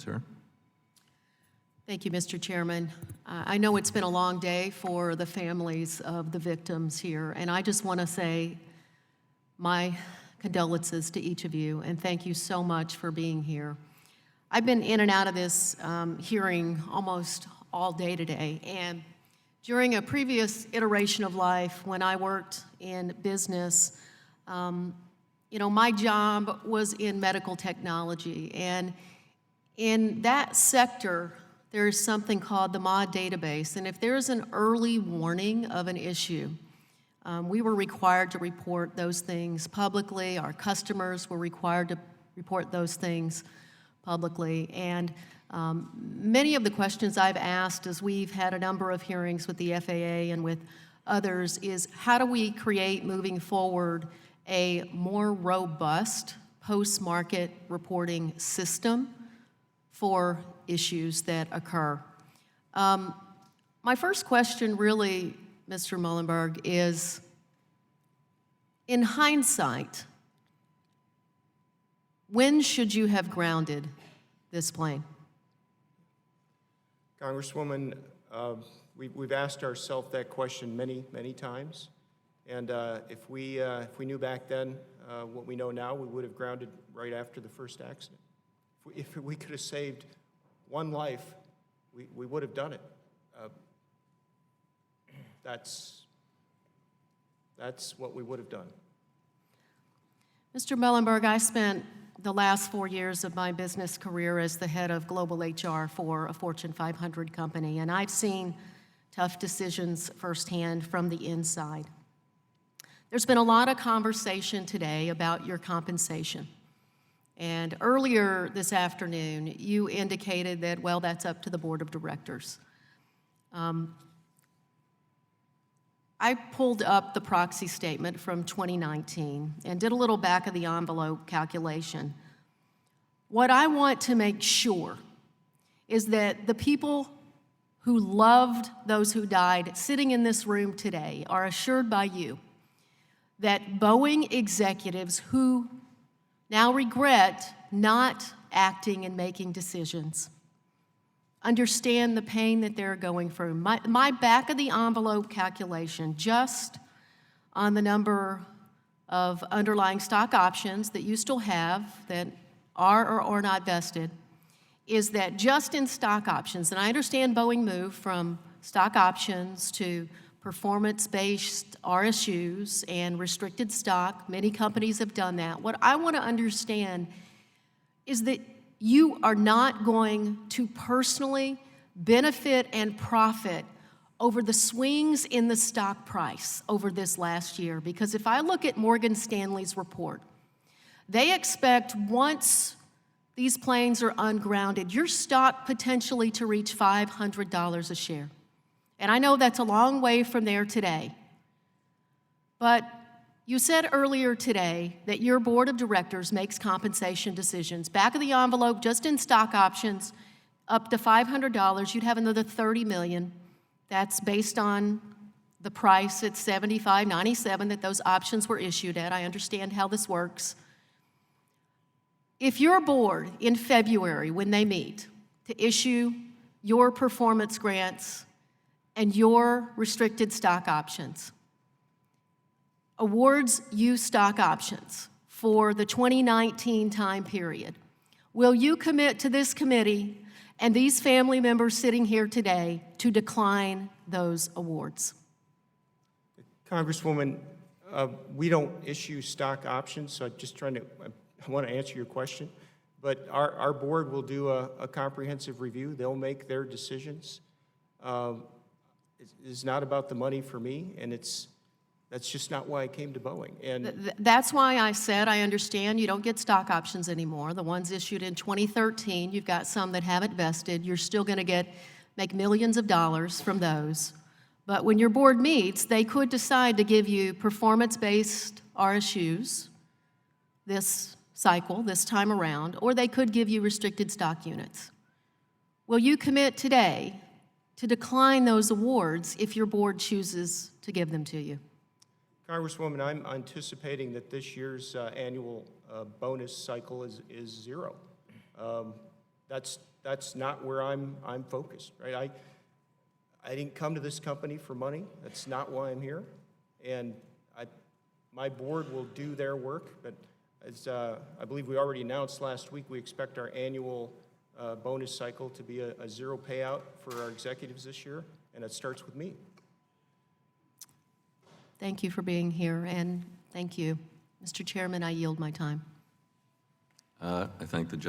sir. Thank you, Mr. Chairman. I know it's been a long day for the families of the victims here, and I just want to say my condolences to each of you, and thank you so much for being here. I've been in and out of this hearing almost all day today, and during a previous iteration of life when I worked in business, my job was in medical technology, and in that sector, there's something called the MOD database, and if there's an early warning of an issue, we were required to report those things publicly. Our customers were required to report those things publicly, and many of the questions I've asked as we've had a number of hearings with the FAA and with others is how do we create moving forward a more robust post-market reporting system for issues that occur. My first question really, Mr. Muhlenberg, is in hindsight, when should you have grounded this plane? Congresswoman, we've asked ourselves that question many, many times. And if we knew back then what we know now, we would have grounded right after the first accident. If we could have saved one life, we would have done it. That's what we would have done. Mr. Muhlenberg, I spent the last 4 years of my business career as the head of global HR for a Fortune 500 company, and I've seen tough decisions firsthand from the inside. There's been a lot of conversation today about your compensation. And earlier this afternoon, you indicated that, well, that's up to the board of directors. I pulled up the proxy statement from 2019 and did a little back of the envelope calculation. What I want to make sure is that the people who loved those who died sitting in this room today are assured by you that Boeing executives who now regret not acting and making decisions understand the pain that they're going through. My back-of-the-envelope calculation, just on the number of underlying stock options that you still have that are or are not vested, is that just in stock options, and I understand Boeing moved from stock options to performance-based RSUs and restricted stock. Many companies have done that. What I want to understand is that you are not going to personally benefit and profit over the swings in the stock price over this last year. Because if I look at Morgan Stanley's report, they expect once these planes are ungrounded, your stock potentially to reach $500 a share. And I know that's a long way from there today. But you said earlier today that your board of directors makes compensation decisions. Back of the envelope, just in stock options, up to $500, you'd have another $30 million. That's based on the price at $75.97 that those options were issued at. I understand how this works. If your board in February, when they meet, to issue your performance grants and your restricted stock options, awards you stock options for the 2019 time period, will you commit to this committee and these family members sitting here today to decline those awards? Congresswoman, we don't issue stock options, so I want to answer your question. But our board will do a comprehensive review. They'll make their decisions. It's not about the money for me, and that's just not why I came to Boeing. And that's why I said I understand you don't get stock options anymore. The ones issued in 2013, you've got some that haven't vested. You're still going to make millions of dollars from those. But when your board meets, they could decide to give you performance-based RSUs this cycle, this time around, or they could give you restricted stock units. Will you commit today to decline those awards if your board chooses to give them to you? Congresswoman, I'm anticipating that this year's annual bonus cycle is zero. that's not where I'm focused, right? I didn't come to this company for money. That's not why I'm here. And my board will do their work, but as I believe we already announced last week, we expect our annual bonus cycle to be a zero payout for our executives this year, and it starts with me. Thank you for being here, and thank you. Mr. Chairman, I yield my time. I thank the